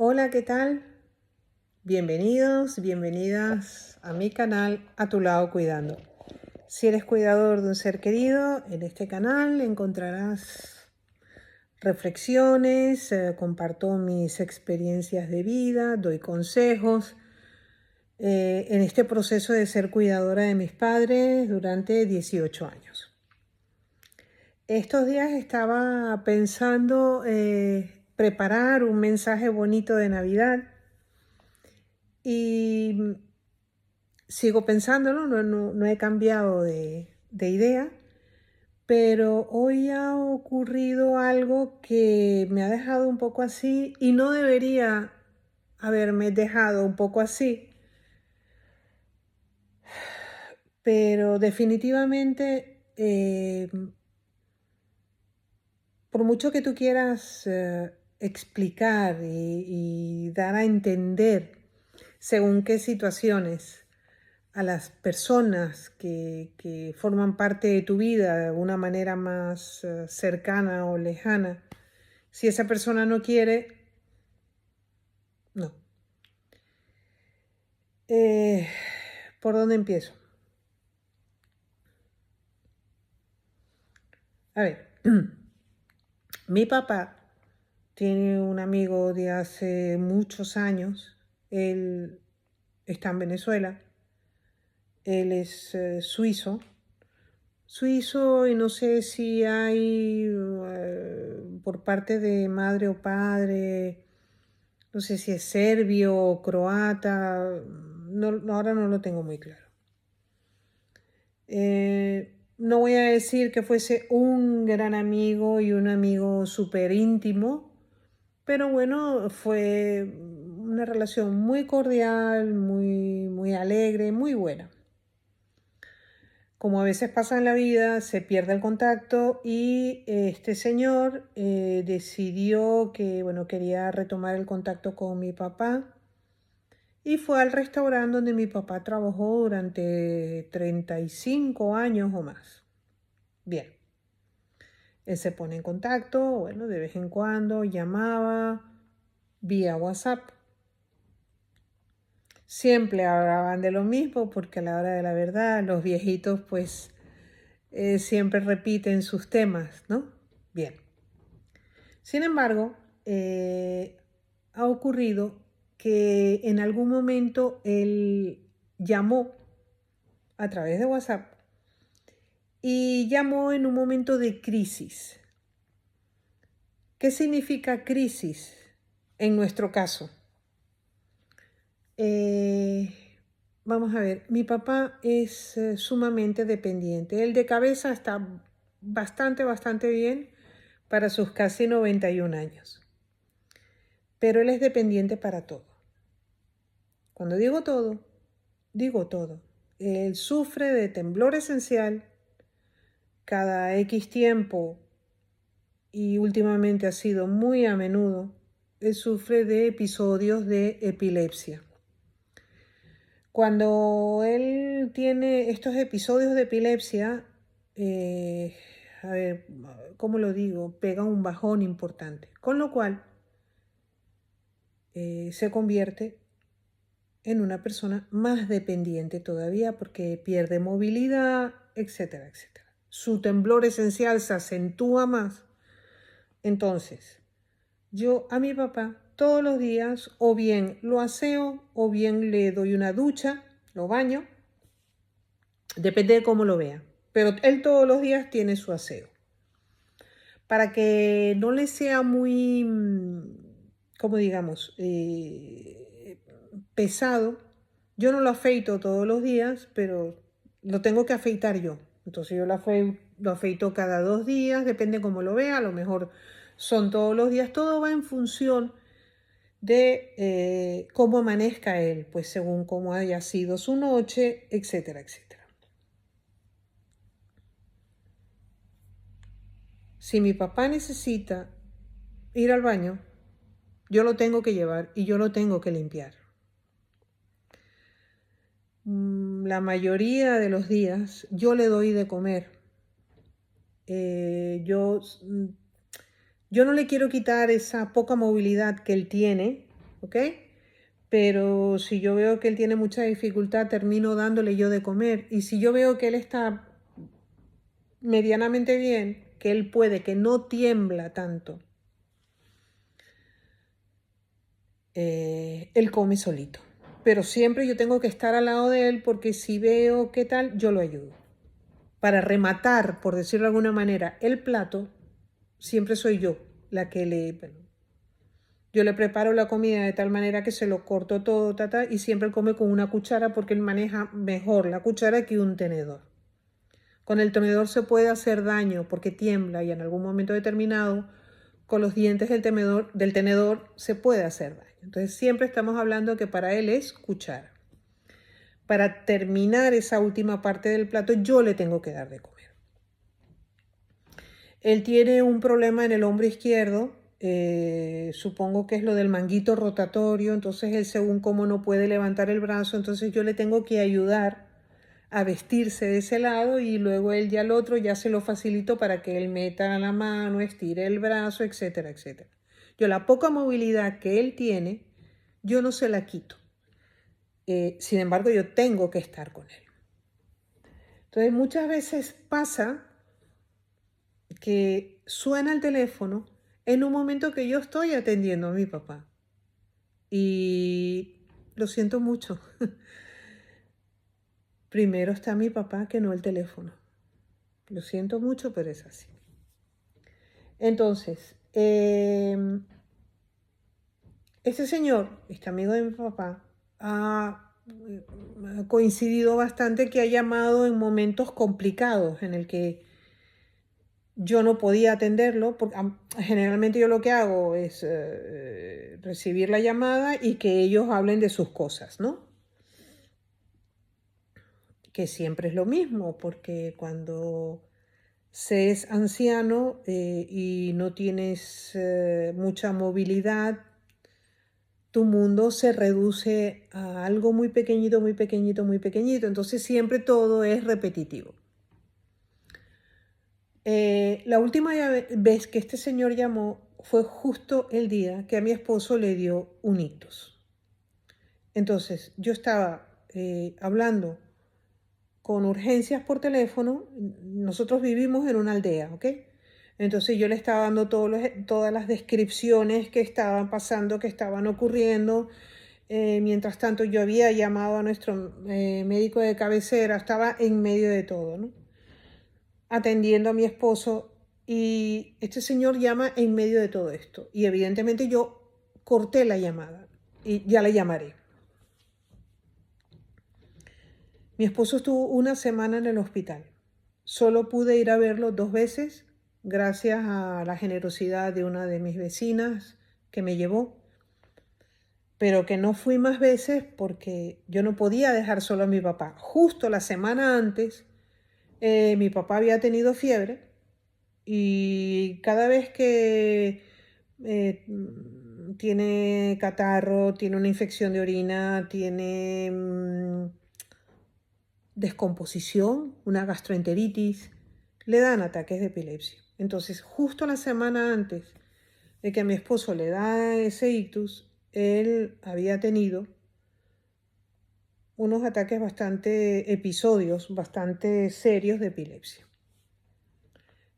Hola, ¿qué tal? Bienvenidos, bienvenidas a mi canal A Tu Lado Cuidando. Si eres cuidador de un ser querido, en este canal encontrarás reflexiones, comparto mis experiencias de vida, doy consejos en este proceso de ser cuidadora de mis padres durante 18 años. Estos días estaba pensando preparar un mensaje bonito de Navidad y sigo pensándolo, no he cambiado de idea, pero hoy ha ocurrido algo que me ha dejado un poco así y no debería haberme dejado un poco así, pero definitivamente, por mucho que tú quieras explicar y dar a entender según qué situaciones a las personas que forman parte de tu vida de una manera más cercana o lejana, si esa persona no quiere, no. ¿Por dónde empiezo? A ver, mi papá tiene un amigo de hace muchos años. Él está en Venezuela. Él es suizo. Y no sé si hay por parte de madre o padre, no sé si es serbio o croata, ahora no lo tengo muy claro. No voy a decir que fuese un gran amigo y un amigo súper íntimo, pero bueno, fue una relación muy cordial, muy alegre, muy buena. Como a veces pasa en la vida, se pierde el contacto y este señor decidió que, bueno, quería retomar el contacto con mi papá y fue al restaurante donde mi papá trabajó durante 35 años o más. Bien, él se pone en contacto, bueno, de vez en cuando llamaba vía WhatsApp. Siempre hablaban de lo mismo porque a la hora de la verdad los viejitos pues siempre repiten sus temas, ¿no? Bien. Sin embargo, ha ocurrido que en algún momento él llamó a través de WhatsApp y llamó en un momento de crisis. ¿Qué significa crisis en nuestro caso? Vamos a ver, mi papá es sumamente dependiente. Él de cabeza está bastante bien para sus casi 91 años. Pero él es dependiente para todo. Cuando digo todo, digo todo. Él sufre de temblor esencial cada X tiempo y últimamente ha sido muy a menudo. Él sufre de episodios de epilepsia. Cuando él tiene estos episodios de epilepsia, a ver, ¿cómo lo digo? Pega un bajón importante. Con lo cual, se convierte en una persona más dependiente todavía porque pierde movilidad, etcétera, etcétera. Su temblor esencial se acentúa más. Entonces, yo a mi papá todos los días o bien lo aseo o bien le doy una ducha, lo baño, depende de cómo lo vea. Pero él todos los días tiene su aseo. Para que no le sea muy, como digamos, pesado, yo no lo afeito todos los días, pero lo tengo que afeitar yo. Entonces yo lo afeito cada 2 días, depende cómo lo vea, a lo mejor son todos los días. Todo va en función de cómo amanezca él, pues según cómo haya sido su noche, etcétera, etcétera. Si mi papá necesita ir al baño, yo lo tengo que llevar y yo lo tengo que limpiar. La mayoría de los días yo le doy de comer. Yo no le quiero quitar esa poca movilidad que él tiene, ¿ok? Pero si yo veo que él tiene mucha dificultad, termino dándole yo de comer. Y si yo veo que él está medianamente bien, que él puede, que no tiembla tanto, él come solito. Pero siempre yo tengo que estar al lado de él porque si veo qué tal, yo lo ayudo. Para rematar, por decirlo de alguna manera, el plato, siempre soy yo la que bueno, yo le preparo la comida de tal manera que se lo corto todo, y siempre come con una cuchara porque él maneja mejor la cuchara que un tenedor. Con el tenedor se puede hacer daño porque tiembla y en algún momento determinado con los dientes del tenedor se puede hacer daño. Entonces siempre estamos hablando que para él es cuchara. Para terminar esa última parte del plato yo le tengo que dar de comer. Él tiene un problema en el hombro izquierdo, supongo que es lo del manguito rotatorio, entonces él según cómo no puede levantar el brazo, entonces yo le tengo que ayudar a vestirse de ese lado y luego él ya al otro ya se lo facilito para que él meta la mano, estire el brazo, etcétera, etcétera. Yo la poca movilidad que él tiene, yo no se la quito. Sin embargo, yo tengo que estar con él. Entonces muchas veces pasa que suena el teléfono en un momento que yo estoy atendiendo a mi papá. Y lo siento mucho. Primero está mi papá que no el teléfono. Lo siento mucho, pero es así. Entonces, este señor, este amigo de mi papá, ha coincidido bastante que ha llamado en momentos complicados en el que yo no podía atenderlo, porque generalmente yo lo que hago es recibir la llamada y que ellos hablen de sus cosas, ¿no? Que siempre es lo mismo, porque cuando se es anciano y no tienes mucha movilidad, tu mundo se reduce a algo muy pequeñito, muy pequeñito, muy pequeñito. Entonces siempre todo es repetitivo. La última vez que este señor llamó fue justo el día que a mi esposo le dio un ictus. Entonces yo estaba hablando con urgencias por teléfono. Nosotros vivimos en una aldea, ¿ok? Entonces yo le estaba dando todas las descripciones que estaban pasando, que estaban ocurriendo. Mientras tanto yo había llamado a nuestro médico de cabecera, estaba en medio de todo, ¿no? Atendiendo a mi esposo y este señor llama en medio de todo esto y evidentemente yo corté la llamada y ya le llamaré. Mi esposo estuvo una semana en el hospital. Solo pude ir a verlo 2 veces gracias a la generosidad de una de mis vecinas que me llevó, pero que no fui más veces porque yo no podía dejar solo a mi papá. Justo la semana antes, mi papá había tenido fiebre y cada vez que tiene catarro, tiene una infección de orina, tiene descomposición, una gastroenteritis, le dan ataques de epilepsia. Entonces, justo la semana antes de que a mi esposo le da ese ictus, él había tenido unos ataques episodios bastante serios de epilepsia.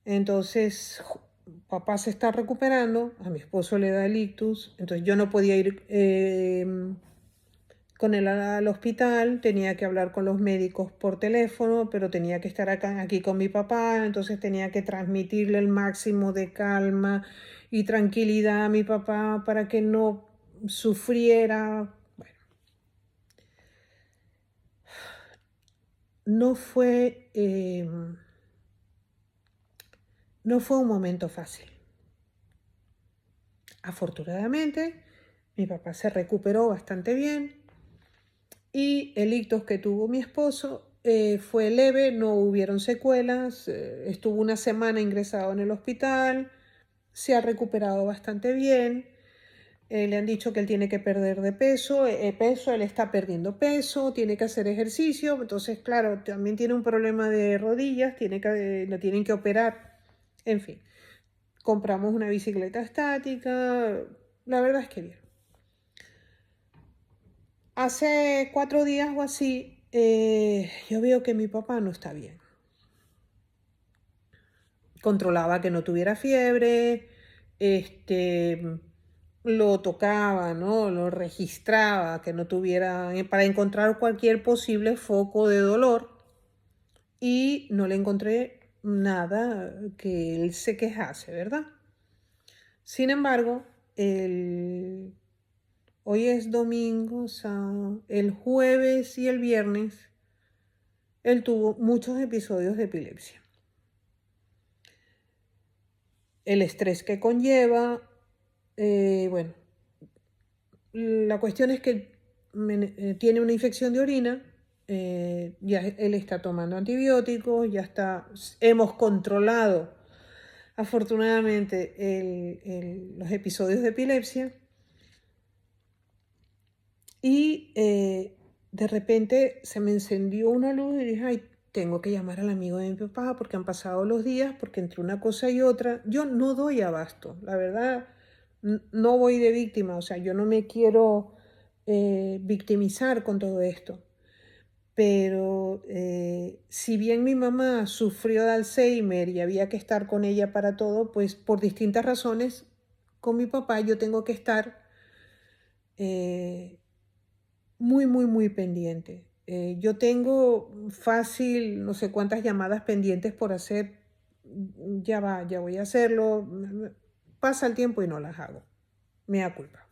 Entonces, papá se está recuperando, a mi esposo le da el ictus, entonces yo no podía ir con él al hospital, tenía que hablar con los médicos por teléfono, pero tenía que estar aquí con mi papá, entonces tenía que transmitirle el máximo de calma y tranquilidad a mi papá para que no sufriera. Bueno, no fue, no fue un momento fácil. Afortunadamente, mi papá se recuperó bastante bien y el ictus que tuvo mi esposo fue leve, no hubieron secuelas, estuvo una semana ingresado en el hospital, se ha recuperado bastante bien. Le han dicho que él tiene que perder de peso, él está perdiendo peso, tiene que hacer ejercicio, entonces claro, también tiene un problema de rodillas, lo tienen que operar, en fin. Compramos una bicicleta estática, la verdad es que bien. Hace 4 días o así, yo veo que mi papá no está bien. Controlaba que no tuviera fiebre, lo tocaba, ¿no? Lo registraba, que no tuviera, para encontrar cualquier posible foco de dolor, y no le encontré nada que él se quejase, ¿verdad? Sin embargo, hoy es domingo, o sea, el jueves y el viernes, él tuvo muchos episodios de epilepsia. El estrés que conlleva, bueno, la cuestión es que tiene una infección de orina, ya él está tomando antibióticos, hemos controlado afortunadamente los episodios de epilepsia, y de repente se me encendió una luz y dije, ay, tengo que llamar al amigo de mi papá porque han pasado los días, porque entre una cosa y otra, yo no doy abasto, la verdad, no voy de víctima, o sea, yo no me quiero victimizar con todo esto. Pero si bien mi mamá sufrió de Alzheimer y había que estar con ella para todo, pues por distintas razones, con mi papá yo tengo que estar eh, muy, muy, muy pendiente. Yo tengo fácil, no sé cuántas llamadas pendientes por hacer. Ya voy a hacerlo. Pasa el tiempo y no las hago. Me da culpa.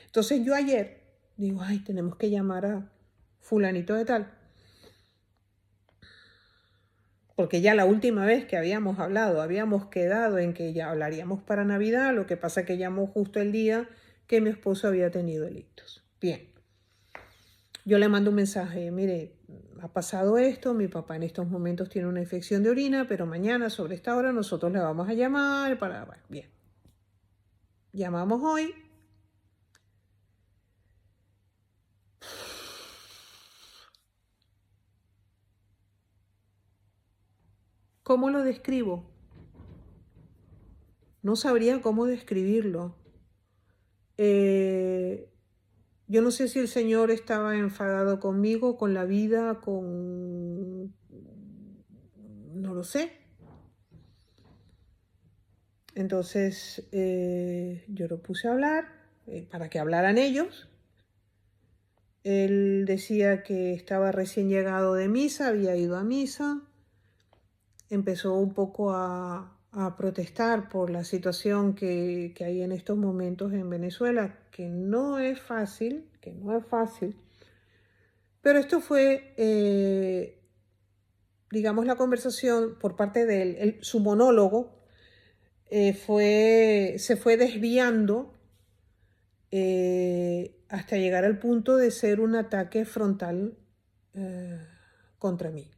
Entonces yo ayer digo, ay, tenemos que llamar a fulanito de tal. Porque ya la última vez que habíamos hablado, habíamos quedado en que ya hablaríamos para Navidad, lo que pasa que llamó justo el día que mi esposo había tenido el ictus. Bien, yo le mando un mensaje, mire, ha pasado esto, mi papá en estos momentos tiene una infección de orina, pero mañana sobre esta hora nosotros le vamos a llamar para... Bueno, bien, llamamos hoy. ¿Cómo lo describo? No sabría cómo describirlo. Yo no sé si el Señor estaba enfadado conmigo, con la vida, no lo sé. Entonces yo lo puse a hablar para que hablaran ellos. Él decía que estaba recién llegado de misa, había ido a misa, empezó un poco a protestar por la situación que hay en estos momentos en Venezuela, que no es fácil, pero esto fue, digamos, la conversación por parte de él, su monólogo se fue desviando hasta llegar al punto de ser un ataque frontal contra mí.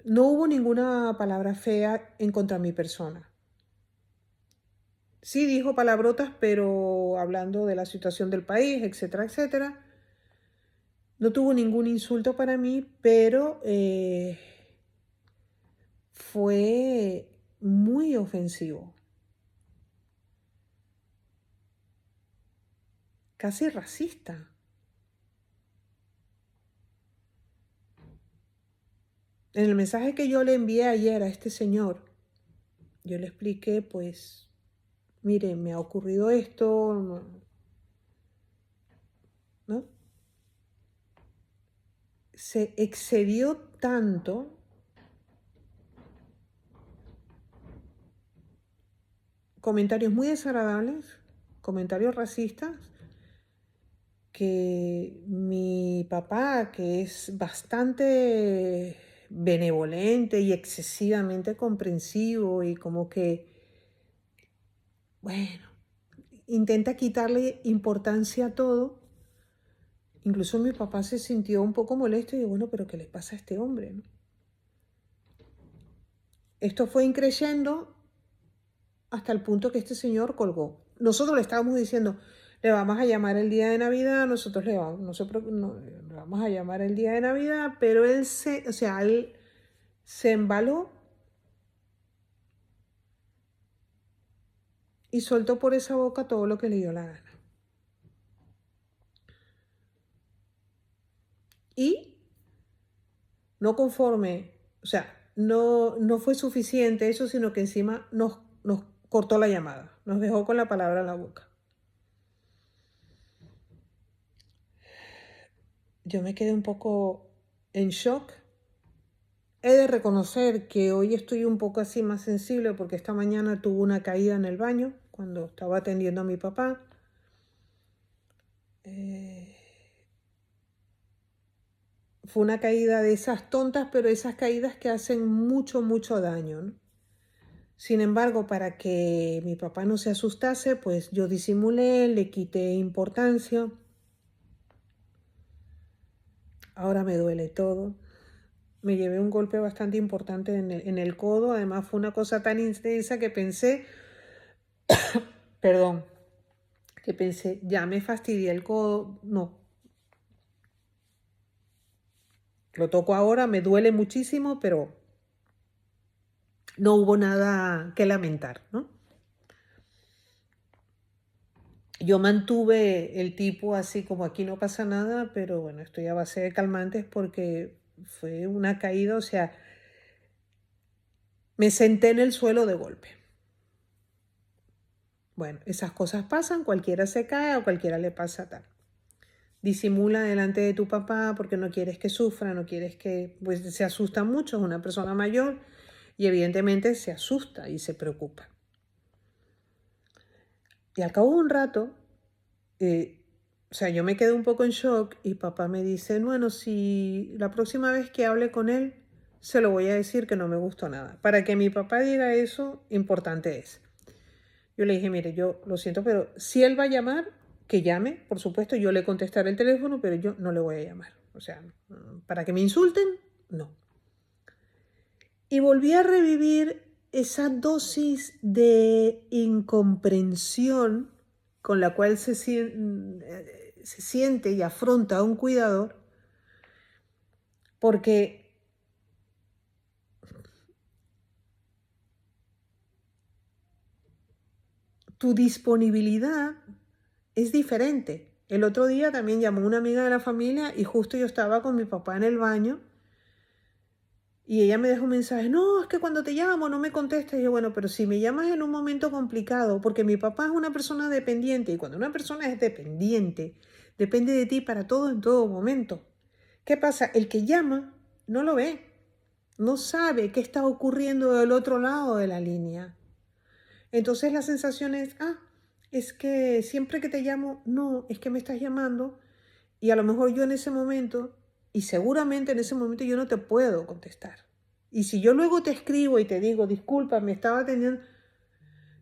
No hubo ninguna palabra fea en contra de mi persona. Sí dijo palabrotas, pero hablando de la situación del país, etcétera, etcétera. No tuvo ningún insulto para mí, pero fue muy ofensivo, casi racista. En el mensaje que yo le envié ayer a este señor, yo le expliqué, pues, mire, me ha ocurrido esto, ¿no? Se excedió tanto, comentarios muy desagradables, comentarios racistas, que mi papá, que es bastante benevolente y excesivamente comprensivo y como que, bueno, intenta quitarle importancia a todo. Incluso mi papá se sintió un poco molesto y dijo, bueno, pero ¿qué le pasa a este hombre, no? Esto fue increyendo hasta el punto que este señor colgó. Nosotros le estábamos diciendo, le vamos a llamar el día de Navidad, nosotros le vamos a llamar el día de Navidad, pero él se embaló y soltó por esa boca todo lo que le dio la gana. Y no conforme, o sea, no fue suficiente eso, sino que encima nos cortó la llamada, nos dejó con la palabra en la boca. Yo me quedé un poco en shock. He de reconocer que hoy estoy un poco así más sensible porque esta mañana tuve una caída en el baño cuando estaba atendiendo a mi papá. Fue una caída de esas tontas, pero esas caídas que hacen mucho, mucho daño, ¿no? Sin embargo, para que mi papá no se asustase, pues yo disimulé, le quité importancia. Ahora me duele todo. Me llevé un golpe bastante importante en el codo. Además, fue una cosa tan intensa que pensé, perdón, que pensé, ya me fastidié el codo. No, lo toco ahora, me duele muchísimo, pero no hubo nada que lamentar, ¿no? Yo mantuve el tipo así como aquí no pasa nada, pero bueno, estoy a base de calmantes porque fue una caída, o sea, me senté en el suelo de golpe. Bueno, esas cosas pasan, cualquiera se cae o cualquiera le pasa tal. Disimula delante de tu papá porque no quieres que sufra, no quieres que, pues se asusta mucho, es una persona mayor y evidentemente se asusta y se preocupa. Y al cabo de un rato, o sea, yo me quedé un poco en shock y papá me dice, bueno, si la próxima vez que hable con él, se lo voy a decir que no me gustó nada. Para que mi papá diga eso, importante es. Yo le dije, mire, yo lo siento, pero si él va a llamar, que llame, por supuesto, yo le contestaré el teléfono, pero yo no le voy a llamar. O sea, para que me insulten, no. Y volví a revivir esa dosis de incomprensión con la cual se siente y afronta a un cuidador, porque tu disponibilidad es diferente. El otro día también llamó una amiga de la familia y justo yo estaba con mi papá en el baño y ella me dejó un mensaje, no, es que cuando te llamo no me contestas. Y yo, bueno, pero si me llamas en un momento complicado, porque mi papá es una persona dependiente y cuando una persona es dependiente, depende de ti para todo en todo momento. ¿Qué pasa? El que llama no lo ve, no sabe qué está ocurriendo del otro lado de la línea. Entonces la sensación es que siempre que te llamo, no, es que me estás llamando y a lo mejor yo en ese momento, y seguramente en ese momento yo no te puedo contestar. Y si yo luego te escribo y te digo, disculpa, me estaba atendiendo,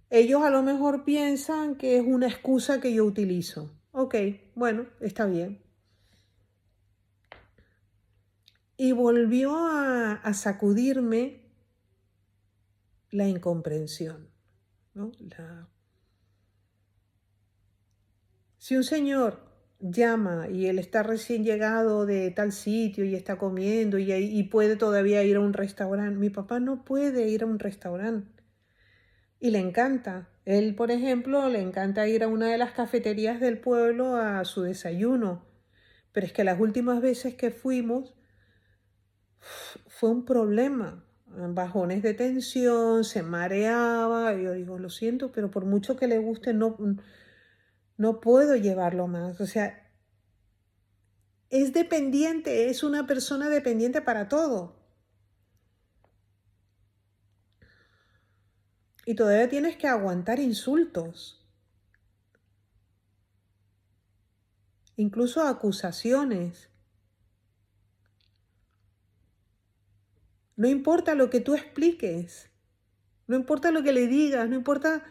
ellos a lo mejor piensan que es una excusa que yo utilizo. Ok, bueno, está bien. Y volvió a sacudirme la incomprensión, ¿no? Si un señor llama y él está recién llegado de tal sitio y está comiendo y puede todavía ir a un restaurante, mi papá no puede ir a un restaurante y le encanta. Él, por ejemplo, le encanta ir a una de las cafeterías del pueblo a su desayuno, pero es que las últimas veces que fuimos fue un problema. Bajones de tensión, se mareaba. Yo digo, lo siento, pero por mucho que le guste, no puedo llevarlo más. O sea, es dependiente, es una persona dependiente para todo. Y todavía tienes que aguantar insultos, incluso acusaciones. No importa lo que tú expliques, no importa lo que le digas, no importa.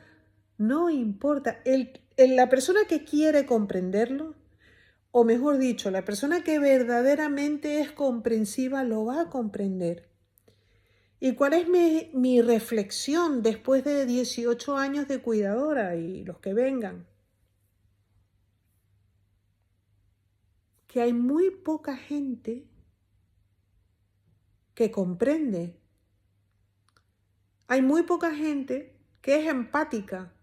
La persona que quiere comprenderlo, o mejor dicho, la persona que verdaderamente es comprensiva lo va a comprender. ¿Y cuál es mi reflexión después de 18 años de cuidadora y los que vengan? Que hay muy poca gente que comprende. Hay muy poca gente que es empática.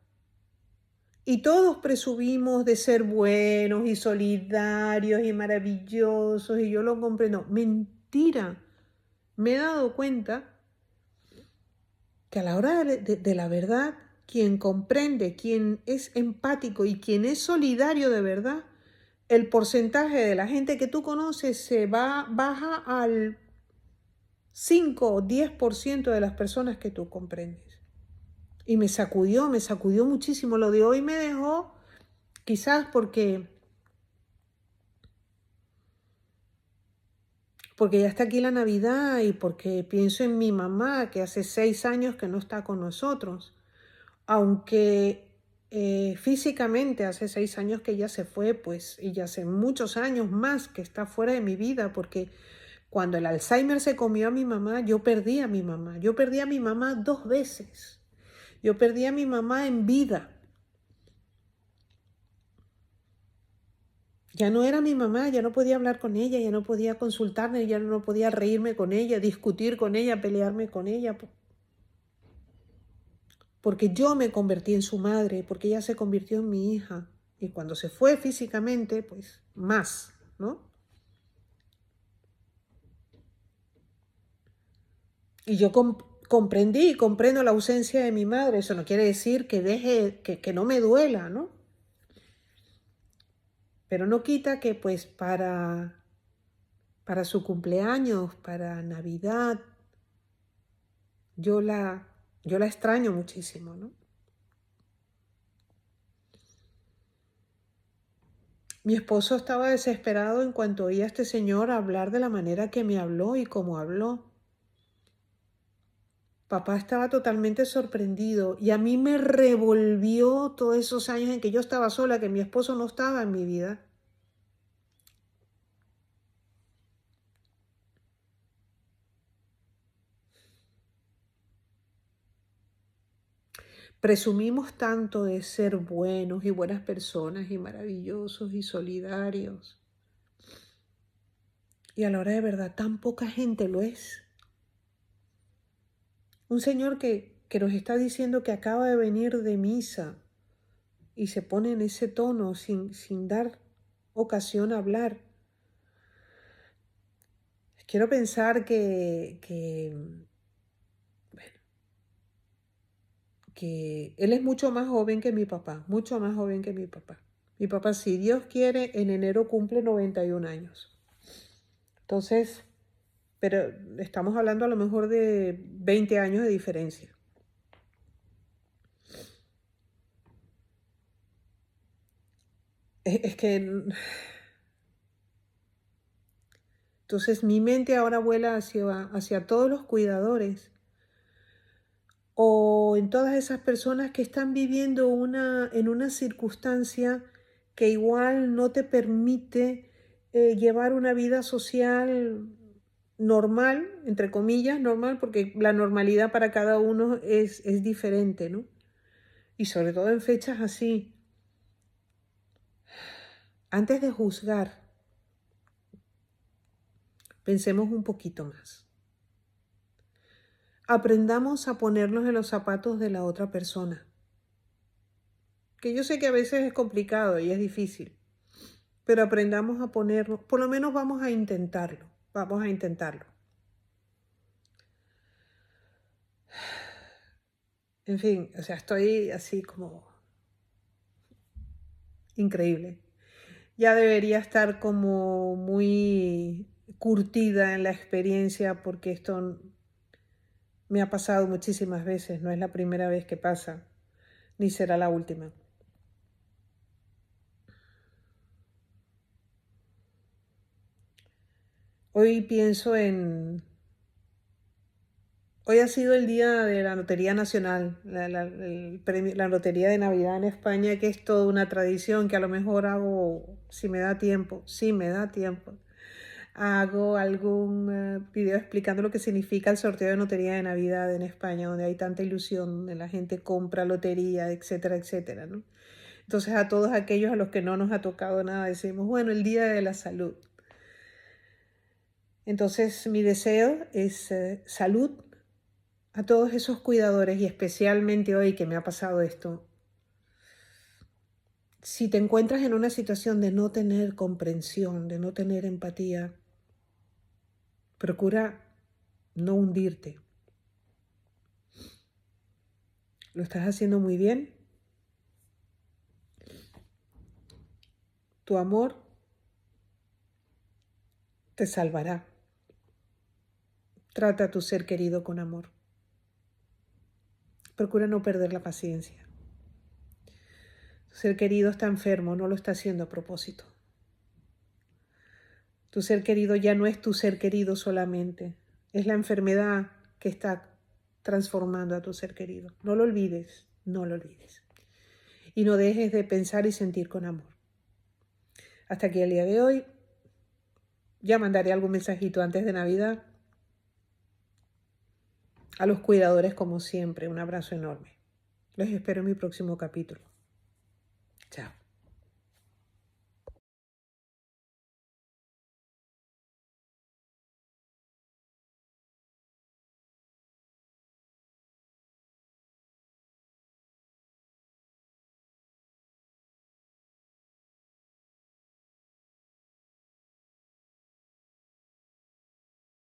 Y todos presumimos de ser buenos y solidarios y maravillosos, y yo lo comprendo. Mentira. Me he dado cuenta que a la hora de la verdad, quien comprende, quien es empático y quien es solidario de verdad, el porcentaje de la gente que tú conoces baja al 5 o 10% de las personas que tú comprendes. Y me sacudió muchísimo. Lo de hoy me dejó, quizás porque ya está aquí la Navidad y porque pienso en mi mamá, que hace 6 años que no está con nosotros. Aunque físicamente hace 6 años que ella se fue, pues, y ya hace muchos años más que está fuera de mi vida, porque cuando el Alzheimer se comió a mi mamá, yo perdí a mi mamá. Yo perdí a mi mamá 2 veces. Yo perdí a mi mamá en vida. Ya no era mi mamá, ya no podía hablar con ella, ya no podía consultarme, ya no podía reírme con ella, discutir con ella, pelearme con ella, porque yo me convertí en su madre, porque ella se convirtió en mi hija. Y cuando se fue físicamente, pues más, ¿no? Y yo comprendí y comprendo la ausencia de mi madre. Eso no quiere decir que que no me duela, ¿no? Pero no quita que pues para su cumpleaños, para Navidad, yo la extraño muchísimo, ¿no? Mi esposo estaba desesperado en cuanto oía a este señor hablar de la manera que me habló y cómo habló. Papá estaba totalmente sorprendido y a mí me revolvió todos esos años en que yo estaba sola, que mi esposo no estaba en mi vida. Presumimos tanto de ser buenos y buenas personas y maravillosos y solidarios. Y a la hora de verdad, tan poca gente lo es. Un señor que nos está diciendo que acaba de venir de misa y se pone en ese tono sin dar ocasión a hablar. Quiero pensar que él es mucho más joven que mi papá, mucho más joven que mi papá. Mi papá, si Dios quiere, en enero cumple 91 años. Entonces, pero estamos hablando a lo mejor de 20 años de diferencia. Es que, entonces mi mente ahora vuela hacia todos los cuidadores o en todas esas personas que están viviendo en una circunstancia que igual no te permite llevar una vida social normal, entre comillas, normal, porque la normalidad para cada uno es diferente, ¿no? Y sobre todo en fechas así. Antes de juzgar, pensemos un poquito más. Aprendamos a ponernos en los zapatos de la otra persona. Que yo sé que a veces es complicado y es difícil, pero aprendamos a ponernos, por lo menos vamos a intentarlo, vamos a intentarlo. En fin, o sea, estoy así como increíble. Ya debería estar como muy curtida en la experiencia porque esto me ha pasado muchísimas veces, no es la primera vez que pasa, ni será la última. Hoy pienso Hoy ha sido el día de la Lotería Nacional, la Lotería de Navidad en España, que es toda una tradición que a lo mejor hago, si me da tiempo, hago algún video explicando lo que significa el sorteo de Lotería de Navidad en España, donde hay tanta ilusión, donde la gente compra lotería, etcétera, etcétera, ¿no? Entonces a todos aquellos a los que no nos ha tocado nada decimos, bueno, el Día de la Salud. Entonces mi deseo es salud a todos esos cuidadores y especialmente hoy que me ha pasado esto. Si te encuentras en una situación de no tener comprensión, de no tener empatía, procura no hundirte. Lo estás haciendo muy bien. Tu amor te salvará. Trata a tu ser querido con amor. Procura no perder la paciencia. Tu ser querido está enfermo, no lo está haciendo a propósito. Tu ser querido ya no es tu ser querido solamente. Es la enfermedad que está transformando a tu ser querido. No lo olvides, no lo olvides. Y no dejes de pensar y sentir con amor. Hasta aquí el día de hoy. Ya mandaré algún mensajito antes de Navidad. A los cuidadores, como siempre, un abrazo enorme. Los espero en mi próximo capítulo. Chao.